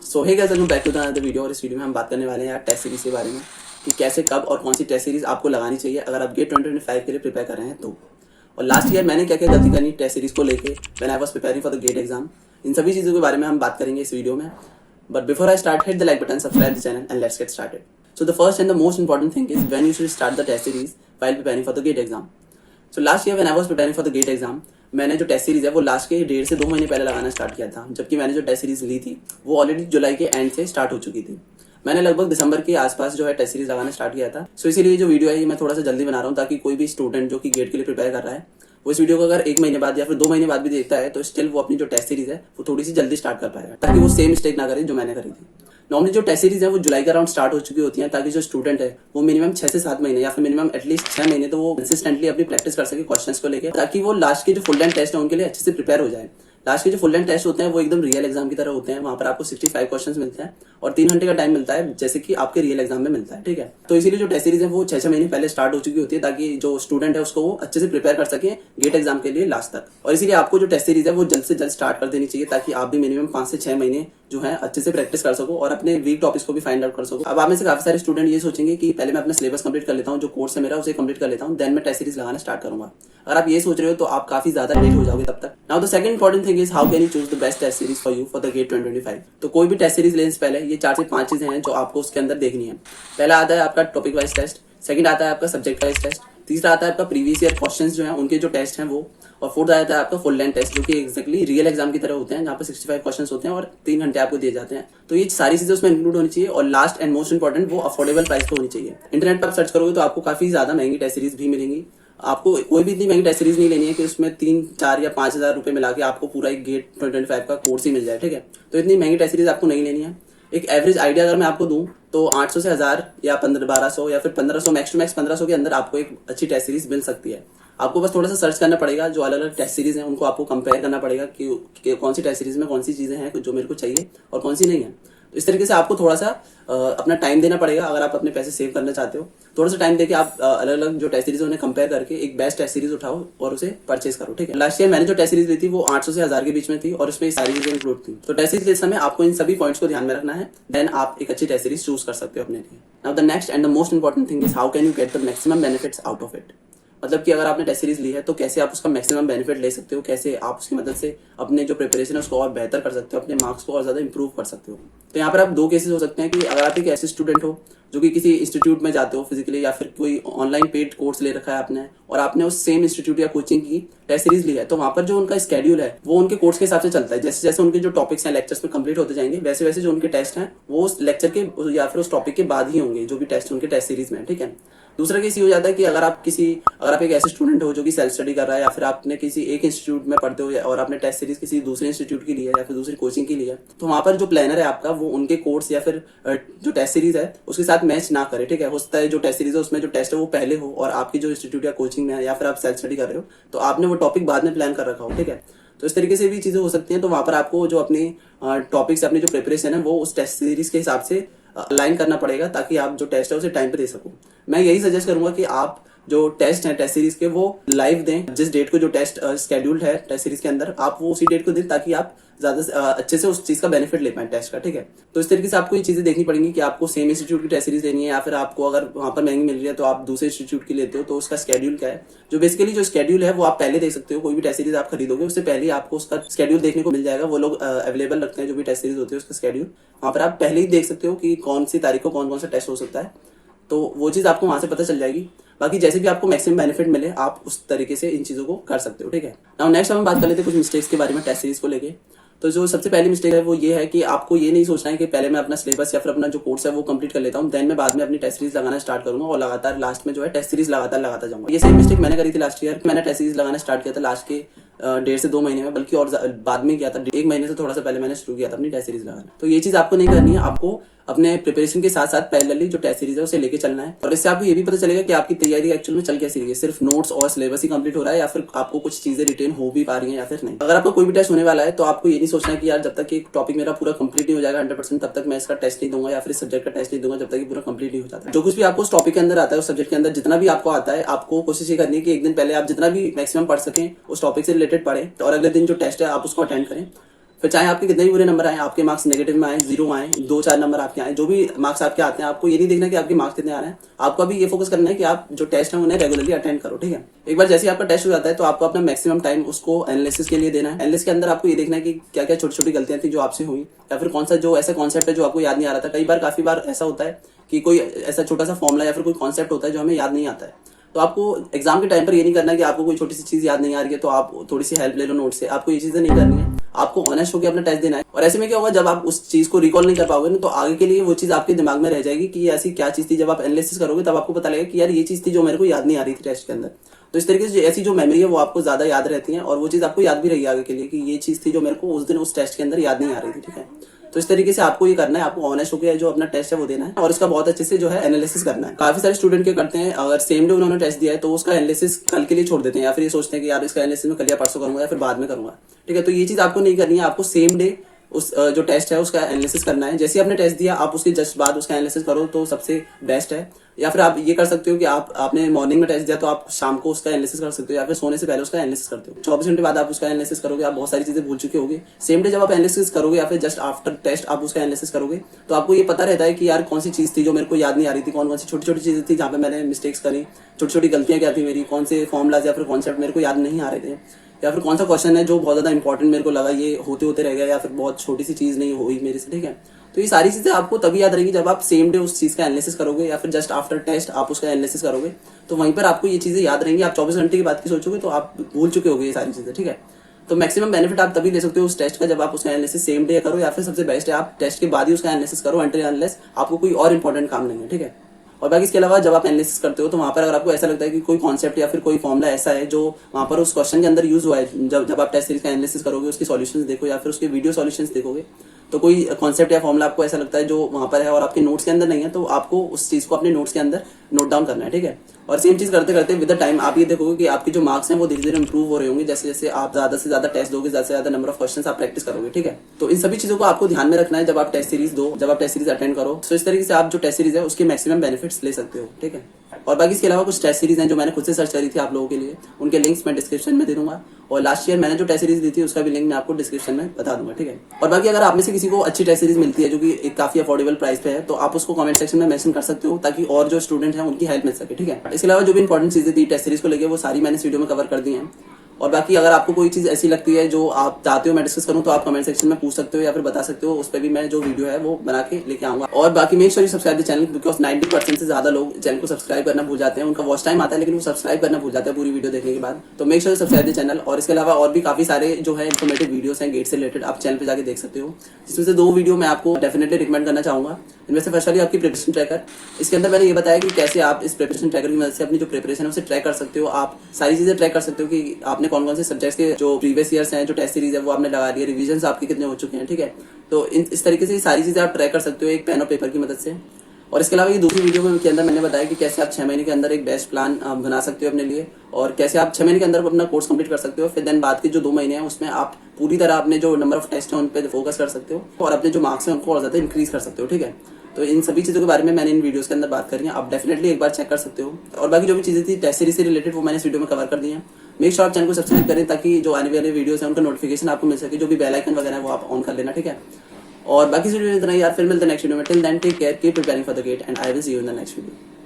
So hey guys, welcome back to the another video. और इस video में हम बात करने वाले हैं यार टेस्ट सीरीज के बारे में कि कैसे, कब और कौन सी टेस्ट सीरीज आपको लगानी चाहिए अगर आप गेट 2025 के लिए प्रिपेयर कर रहे हैं तो। और लास्ट ईयर मैंने क्या क्या गलती करनी टेस्ट सीरीज को लेके when I was preparing for the GATE exam, इन सभी चीज़ों के बारे में हम बात करेंगे इस वीडियो में। But before I start, hit the like button, subscribe the channel and let's get started. So the first and the most important thing is when you should start the test series while preparing for the GATE exam. So last year when I was preparing for the GATE exam, मैंने जो test series है वो last के 1.5 से 2 महीने पहले लगाना start किया था, जबकि मैंने जो टेस्ट सीरीज ली थी वो ऑलरेडी जुलाई के एंड से स्टार्ट हो चुकी थी। मैंने लगभग दिसंबर के आसपास जो है टेस्ट सीरीज लगाना स्टार्ट किया था। सो इसीलिए जो वीडियो है ये मैं थोड़ा सा जल्दी बना रहा हूँ, ताकि कोई भी स्टूडेंट जो कि गेट के लिए प्रिपेयर कर रहा है वो इस वीडियो को अगर 1 महीने बाद या फिर 2 महीने बाद भी देखता है तो स्टिल वो अपनी जो टेस्ट सीरीज है वो थोड़ी सी जल्दी स्टार्ट कर पाएगा, ताकि वो सेम मिस्टेक ना करे जो मैंने करी थी। नॉर्मली जो टेस्ट सीरीज है वो जुलाई का अराउंड स्टार्ट हो चुकी होती है, ताकि जो स्टूडेंट है वो मिनिमम 6 से 7 महीने या फिर मिनिमम एटलीस्ट 6 महीने तो वो कंसिस्टेंटली अपनी प्रैक्टिस कर सके क्वेश्चंस को लेकर, ताकि वो लास्ट के जो फुल लेंथ टेस्ट है उनके लिए अच्छे से प्रिपेयर हो जाए। लास्ट के जो फुल लेंथ टेस्ट होते हैं वो एकदम रियल एग्जाम की तरह होते हैं। वहां पर आपको 65 क्वेश्चंस मिलते हैं और 3 घंटे का टाइम मिलता है, जैसे कि आपके रियल एग्जाम में मिलता है। ठीक है, तो इसीलिए जो टेस्ट सीरीज है वो 6 महीने पहले स्टार्ट हो चुकी होती है, ताकि जो स्टूडेंट है उसको वो अच्छे से प्रिपेयर कर सके गेट एग्जाम के लिए लास्ट तक। और इसीलिए आपको जो टेस्ट सीरीज है वो जल्द से जल्द स्टार्ट कर देनी चाहिए, ताकि आप भी मिनिमम 5 से 6 महीने जो है अच्छे से प्रैक्टिस कर सको और अपने वीक टॉपिक्स को भी फाइंड आउट कर सको। अब आप में से काफी सारे स्टूडेंट ये सोचेंगे कि पहले मैं अपना सिलेबस कंप्लीट कर लेता हूँ, जो कोर्स है मेरा उसे कंप्लीट कर लेता हूँ, देन मैं टेस्ट सीरीज लगाना स्टार्ट करूंगा। अगर आप ये सोच रहे हो तो आप काफी ज्यादा लेट हो जाओगे तब तक। Now the second important thing is how can you choose the best test series for you for the GATE 2025। तो कोई भी टेस्ट सीरीज लेने से पहले ये 4 से 5 चीजें हैं जो आपको उसके अंदर देखनी है। पहला आता है आपका टॉपिक वाइज टेस्ट, सेकंड आता है आपका सब्जेक्ट वाइज टेस्ट, तीसरा आता है आपका प्रीवियस ईयर क्वेश्चंस जो हैं उनके जो टेस्ट हैं वो, और फोर्थ आता है आपका फुल लेंथ टेस्ट, जो कि एक्जैक्टली रियल एग्जाम की तरह होते हैं, जहाँ पे 65 क्वेश्चंस होते हैं और 3 घंटे आपको दिए जाते हैं। तो ये सारी चीजें उसमें इंक्लूड होनी चाहिए। और लास्ट एंड मोस्ट इंपॉर्टेंट, वो अफोर्डेबल प्राइस पे होनी चाहिए। इंटरनेट पर आप सर्च करोगे तो आपको काफी ज्यादा महंगी टेस्ट सीरीज भी मिलेंगी। आपको कोई भी इतनी महंगी टेस्ट सीरीज नहीं लेनी है कि उसमें 3, 4 या 5 हजार रुपए मिला के आपको पूरा एक गेट 2025 का कोर्स ही मिल जाए। ठीक है, तो इतनी महंगी टेस्ट सीरीज आपको नहीं लेनी है। एक एवरेज आइडिया अगर मैं आपको दूं तो 800 से 1000 या 1200 या फिर 1500, मैक्स टू मैक्स 1500 के अंदर आपको एक अच्छी टेस्ट सीरीज मिल सकती है। आपको बस थोड़ा सा सर्च करना पड़ेगा, जो अलग अलग टेस्ट सीरीज हैं उनको आपको कंपेयर करना पड़ेगा कि कौन सी टेस्ट सीरीज में कौन सी चीजें हैं जो मेरे को चाहिए और कौन सी नहीं है। तो इस तरीके से आपको थोड़ा सा अपना टाइम देना पड़ेगा। अगर आप अपने पैसे सेव करना चाहते हो, थोड़ा सा टाइम देके आप अलग अलग जो टेस्ट सीरीज उन्हें कंपेयर करके एक बेस्ट टेस्ट सीरीज उठाओ और उसे परचेज करो। ठीक है, लास्ट ईयर मैंने जो टेस्ट सीरीज ली थी वो 800 से 1000 के बीच में थी और उसमें सारी चीजें इंक्लूड थी। तो टेस्ट सीरीज लेते समय आपको इन सभी पॉइंट्स को ध्यान में रखना है, देन आप एक अच्छी टेस्ट सीरीज चूज कर सकते हो अपने लिए। Now the next and the most important thing is how can you get the maximum benefits out of it. मतलब कि अगर आपने टेस्ट सीरीज ली है तो कैसे आप उसका मैक्सिमम बेनिफिट ले सकते हो, कैसे आप उसकी मदद से अपने जो प्रिपरेशन है उसको और बेहतर कर सकते हो, अपने मार्क्स को और ज्यादा इंप्रूव कर सकते हो। तो यहाँ पर आप 2 केसेस हो सकते हैं कि अगर आप एक ऐसे स्टूडेंट हो जो कि किसी इंस्टीट्यूट में जाते हो फिजिकली, या फिर कोई ऑनलाइन पेड कोर्स ले रखा है आपने और आपने उस सेम इंस्टीट्यूट या कोचिंग की टेस्ट सीरीज ली है, तो वहां पर जो उनका स्केड्यूल है वो उनके कोर्स के हिसाब से चलता है। जैसे जैसे उनके जो टॉपिक्स हैं लेक्चर्स में कंप्लीट होते जाएंगे, वैसे वैसे जो उनके टेस्ट हैं वो उस लेक्चर के या फिर उस टॉपिक के बाद ही होंगे, जो भी टेस्ट उनके टेस्ट सीरीज में। ठीक है, दूसरा केस ये हो जाता है कि अगर आप एक ऐसे स्टूडेंट हो जो कि सेल्फ स्टडी कर रहा है, या फिर आपने किसी एक इंस्टीट्यूट में पढ़ते हो और आपने टेस्ट सीरीज किसी दूसरे इंस्टीट्यूट की ली है या फिर दूसरी कोचिंग की ली है, तो वहां पर जो प्लानर है आपका वो उनके कोर्स या फिर जो टेस्ट सीरीज है उसके साथ मैच ना करे। ठीक है, हो सकता है जो टेस्ट सीरीज है उसमें जो टेस्ट है वो पहले हो और आपकी जो इंस्टीट्यूट या कोचिंग में है या फिर आप सेल्फ स्टडी कर रहे हो तो आपने वो टॉपिक बाद में प्लान कर रखा हो। ठीक है, तो इस तरीके से भी चीजें हो सकती हैं। तो वहां पर आपको जो अपनी टॉपिक्स अपनी जो प्रिपरेशन है वो उस टेस्ट सीरीज के हिसाब से अलाइन करना पड़ेगा, ताकि आप जो टेस्ट है उसे टाइम पे दे सको। मैं यही सजेस्ट करूंगा कि आप जो टेस्ट है टेस्ट सीरीज के वो लाइव दें, जिस डेट को जो टेस्ट स्केड्यूल्ड है टेस्ट सीरीज के अंदर आप वो उसी डेट को दें, ताकि आप ज्यादा अच्छे से उस चीज का बेनिफिट ले पाए टेस्ट का। ठीक है, तो इस तरीके से आपको ये चीजें देखनी पड़ेंगी कि आपको सेम इंस्टीट्यूट की टेस्ट सीरीज लेनी है, या फिर आपको अगर वहां पर महंगी मिल रही है तो आप दूसरे इंस्टीट्यूट की लेते हो तो उसका स्केड्यूल क्या है। जो बेसिकली जो स्केड्यूल है वो आप पहले देख सकते हो। कोई भी टेस्ट सीरीज आप खरीदोगे उससे पहले आपको उसका स्केड्यूल देखने को मिल जाएगा। वो लोग अवेलेबल रखते हैं जो भी टेस्ट सीरीज होती है उसका स्केड्यूल, वहां पर आप पहले ही देख सकते हो कि कौन सी तारीख को कौन कौन सा टेस्ट हो सकता है, तो वो चीज आपको वहां से पता चल जाएगी। बाकी जैसे भी आपको मैक्सिमम बेनिफिट मिले आप उस तरीके से इन चीजों को कर सकते हो। ठीक है, नाउ नेक्स्ट हम बात कर लेते हैं कुछ मिस्टेक्स के बारे में टेस्ट सीरीज को लेके। तो जो सबसे पहली मिस्टेक है वो ये है कि आपको ये नहीं सोचना है कि पहले मैं अपना सिलेबस या फिर अपना जो कोर्स है वो कंप्लीट कर लेता हूँ, देन मैं बाद में अपनी टेस्ट सीरीज लगाना स्टार्ट करूंगा और लगातार लास्ट में जो है टेस्ट सीरीज लगातार लगाता जाऊंगा। ये सेम मिस्टेक मैंने करी थी लास्ट ईयर। मैंने टेस्ट सीरीज लगाना स्टार्ट किया था लास्ट के 1.5 से 2 महीने में, बल्कि और बाद में किया था 1 महीने से थोड़ा सा पहले मैंने शुरू किया था अपनी टेस्ट सीरीज लगाना। तो ये चीज आपको नहीं करनी है, आपको अपने प्रिपरेशन के साथ साथ पैरेलली जो टेस्ट सीरीज है उसे लेके चलना है। और इससे आपको ये भी पता चलेगा कि आपकी तैयारी एक्चुअल में चल कैसी रही है, सिर्फ नोट्स और सिलेबस ही कंप्लीट हो रहा है या फिर आपको कुछ चीजें रिटेन हो भी पा रही हैं या फिर नहीं। अगर आपको कोई भी टेस्ट होने वाला है तो आपको ये नहीं सोचना है कि यार जब तक एक टॉपिक मेरा पूरा कंप्लीट नहीं हो जाएगा 100% तब तक मैं इसका टेस्ट नहीं दूंगा या फिर सब्जेक्ट का टेस्ट नहीं दूंगा जब तक पूरा कंप्लीट नहीं हो जाता। जो कुछ भी आपको उस टॉपिक के अंदर आता है, उस सब्जेक्ट के अंदर जितना भी आपको आता है, आपको कोशिश ये करनी है कि एक दिन पहले आप जितना भी मैक्सिमम पढ़ सकें उस टॉपिक से रिलेटेड पढ़ें और अगले दिन जो टेस्ट है आप उसको अटेंड करें। फिर चाहे आपके कितने भी बुरे नंबर आए, आपके मार्क्स नेगेटिव में आए, 0 आए, 2-4 नंबर आपके आए, जो भी मार्क्स आपके आते हैं, आपको ये नहीं देखना कि आपके मार्क्स कितने आ रहे हैं। आपको अभी ये फोकस करना है कि आप जो टेस्ट है उन्हें रेगुलरली अटेंड करो, ठीक है। एक बार जैसे ही आपका टेस्ट हो जाता है तो आपको अपना मैक्सिमम टाइम उसको एनालिसिस के लिए देना है। एनालिसिस के अंदर आपको ये देखना है कि क्या क्या छोटी छोटी गलतियां थी जो आपसे हुई, या फिर कौन सा जो ऐसा कॉन्सेप्ट है जो आपको याद नहीं आ रहा था। काफी बार ऐसा होता है कि कोई ऐसा छोटा सा फॉर्मूला या फिर कोई कॉन्सेप्ट होता है जो हमें याद नहीं आता है। तो आपको एग्जाम के टाइम पर ये नहीं करना है कि आपको कोई छोटी सी चीज याद नहीं आ रही है तो आप थोड़ी सी हेल्प ले लो नोट से। आपको ये चीजें नहीं करनी है, आपको ऑनेस्ट होकर अपना टेस्ट देना है। और ऐसे में क्या होगा, जब आप उस चीज को रिकॉल नहीं कर पाओगे ना तो आगे के लिए वो चीज आपके दिमाग में रह जाएगी कि ऐसी क्या चीज थी। जब आप एनालिसिस करोगे तब आपको पता लगेगा कि यार ये चीज थी जो मेरे को याद नहीं आ रही थी टेस्ट के अंदर। तो इस तरीके से ऐसी जो मेमोरी है वो आपको ज्यादा याद रहती है और वो चीज आपको याद भी रहेगी आगे के लिए कि ये चीज थी जो मेरे को उस दिन उस टेस्ट के अंदर याद नहीं आ रही थी, ठीक है। तो इस तरीके से आपको ये करना है, आपको ऑनेस्ट होकर जो अपना टेस्ट है वो देना है और उसका बहुत अच्छे से जो है एनालिसिस करना है। काफी सारे स्टूडेंट क्या करते हैं, अगर सेम डे उन्होंने टेस्ट दिया है तो उसका एनालिसिस कल के लिए छोड़ देते हैं या फिर ये सोचते हैं कि यार इसका एनालिसिस मैं कल या परसों करूंगा या फिर बाद में करूंगा, ठीक है। तो ये चीज आपको नहीं करनी है, आपको सेम डे उस जो टेस्ट है उसका एनालिसिस करना है। जैसे आपने टेस्ट दिया आप उसके जस्ट बाद उसका एनालिसिस करो तो सबसे बेस्ट है। या फिर आप ये कर सकते हो कि आपने मॉर्निंग में टेस्ट दिया तो आप शाम को उसका एनालिसिस कर सकते हो या फिर सोने से पहले उसका एनालिसिस करते हो। 24 घंटे बाद आप उसका एनालिसिस करोगे, आप बहुत सारी चीजें भूल चुके होगे। सेम डे जब आप एनालिसिस करोगे या फिर जस्ट आफ्टर टेस्ट आप उसका एनालिसिस करोगे तो आपको ये पता रहता है कि यार कौन सी चीज थी जो मेरे को याद नहीं आ रही थी, कौन कौन सी छोटी छोटी चीजें थी जहाँ पे मैंने मिस्टेक्स करी, छोटी छोटी गलतियां क्या थी मेरी, कौन से फॉर्मुलाज या फिर कॉन्सेप्ट मेरे को याद नहीं आ रहे थे, या फिर कौन सा क्वेश्चन है जो बहुत ज्यादा इंपॉर्टेंट मेरे को लगा ये होते होते रह गया, या फिर बहुत छोटी सी चीज नहीं हुई मेरे से, ठीक है। तो ये सारी चीजें आपको तभी याद रहेगी जब आप सेम डे उस चीज का एनालिसिस करोगे या फिर जस्ट आफ्टर टेस्ट आप उसका एनालिसिस करोगे। तो वहीं पर आपको ये चीजें याद रहेंगी। आप 24 घंटे की बात की सोचोगे तो आप भूल चुके होगे ये सारी चीजें, ठीक है। तो मैक्सिमम बेनिफिट आप तभी ले सकते हो उस टेस्ट का जब आप उसका एनालिसिस सेम डे करो, या फिर सबसे बेस्ट है आप टेस्ट के बाद ही उसका एनालिसिस करो अनटिल अनलेस आपको कोई और इंपॉर्टेंट काम नहीं है, ठीक है। और बाकी इसके अलावा जब आप एनालिसिस करते हो तो वहां पर अगर आपको ऐसा लगता है कि कोई कॉन्सेप्ट या फिर कोई फॉर्मुला ऐसा है जो वहां पर उस क्वेश्चन के अंदर यूज हुआ है, जब आप टेस्ट सीरीज का एनालिसिस करोगे उसके सॉल्यूशंस देखो या फिर उसके वीडियो सॉल्यूशंस देखोगे, तो कोई कॉन्सेप्ट या फॉर्मुला आपको ऐसा लगता है जो वहां पर है और आपके नोट्स के अंदर नहीं है, तो आपको उस चीज को अपने नोट्स के अंदर नोट डाउन करना है, ठीक है। और सेम चीज करते करते विद द टाइम आप ये देखोगे कि आपके जो मार्क्स हैं वो धीरे धीरे इंप्रूव हो रहे होंगे जैसे जैसे आप ज्यादा से ज्यादा टेस्ट दोगे, ज्यादा से ज्यादा नंबर ऑफ क्वेश्चंस आप प्रैक्टिस करोगे, ठीक है। तो इन सभी चीजों को आपको ध्यान में रखना है जब आप टेस्ट सीरीज दो, जब आप टेस्ट सीरीज अटेंड करो। तो इस तरीके से आप जो टेस्ट सीरीज है उसके मैक्सिमम बेनिफिट्स ले सकते हो, ठीक है। और बाकी इसके अलावा कुछ टेस्ट सीरीज हैं जो मैंने खुद से सर्च करी थी आप लोगों के लिए, उनके लिंक्स मैं डिस्क्रिप्शन में दे दूंगा। और लास्ट ईयर मैंने जो टेस्ट सीरीज दी थी उसका भी लिंक मैं आपको डिस्क्रिप्शन में बता दूंगा, ठीक है। और बाकी अगर आप में से किसी को अच्छी टेस्ट सीरीज मिलती है जो कि एक काफी अफोर्डेबल प्राइस पे है तो आप उसको कमेंट सेक्शन में मेंशन कर सकते हो ताकि और जो स्टूडेंट हैं उनकी हेल्प मिल सके, ठीक है। इसके अलावा जो भी इंपॉर्टेंट चीजें थी टेस्ट सीरीज को लेकर वो सारी मैंने इस वीडियो में कवर कर दी हैं। और बाकी अगर आपको कोई चीज ऐसी लगती है जो आप चाहते हो मैं डिस्कस करूं तो आप कमेंट सेक्शन में पूछ सकते हो या फिर बता सकते हो, उस पर भी मैं जो वीडियो है वो बना के लेके आऊंगा। और बाकी make sure you subscribe the channel because 90% से ज्यादा लोग चैनल को सब्सक्राइब करना भूल जाते हैं। उनका वॉच टाइम आता है लेकिन वो सब्सक्राइब करना भूल जाते हैं पूरी वीडियो देखने के बाद। तो make sure you subscribe the channel. और इसके अलावा और भी काफी सारे जो है इन्फॉर्मेटिव वीडियोस हैं गेट से रिलेटेड, आप चैनल पे जाके देख सकते हो, जिसमें से 2 वीडियो मैं आपको डेफिनेटली रिकमेंड करना चाहूंगा। इनमें से फर्स्ट वाली आपकी प्रिपरेशन ट्रैकर। इसके अंदर मैंने ये बताया कि कैसे आप इस प्रिपरेशन ट्रैकर की मदद से अपनी जो प्रिपरेशन है उसे ट्रैक कर सकते हो। आप सारी चीजें ट्रैक कर सकते हो कि आपने कौन कौन से सब्जेक्ट्स के जो प्रीवियस ईयर्स हैं, जो टेस्ट सीरीज है वो आपने लगा लिया, रिविजन आपके कितने हो चुके हैं, ठीक है। तो इस तरीके से सारी चीजें आप ट्रैक कर सकते हो एक पेन और पेपर की मदद से। और इसके अलावा ये दूसरी वीडियो में के अंदर मैंने बताया कि कैसे आप 6 महीने के अंदर एक बेस्ट प्लान बना सकते हो अपने लिए और कैसे आप 6 महीने के अंदर अपना कोर्स कंप्लीट कर सकते हो। फिर देन बाद के जो 2 महीने हैं उसमें आप पूरी तरह अपने जो नंबर ऑफ टेस्ट है उन पर फोकस कर सकते हो और अपने जो मार्क्स हैं उनको और ज्यादा इंक्रीज कर सकते हो, ठीक है। तो इन सभी चीजों के बारे में मैंने इन वीडियोस के अंदर बात करी है, आप डेफिनेटली एक बार चेक कर सकते हो। और बाकी जो भी चीजें थी टेस्ट सीरीज से रिलेटेड वो मैंने इस वीडियो में कवर कर दी है। मेक श्योर आप चैनल को सब्सक्राइब करें ताकि जो आने वाले वीडियोस हैं उनका नोटिफिकेशन आपको मिल सके, जो भी बेल आइकन वगैरह है वो आप ऑन कर लेना, ठीक है। और बाकी वीडियो इतना ही यार, फिर मिलते हैं नेक्स्ट वीडियो में। Till then take care, keep preparing for the GATE and I will see you in the next video.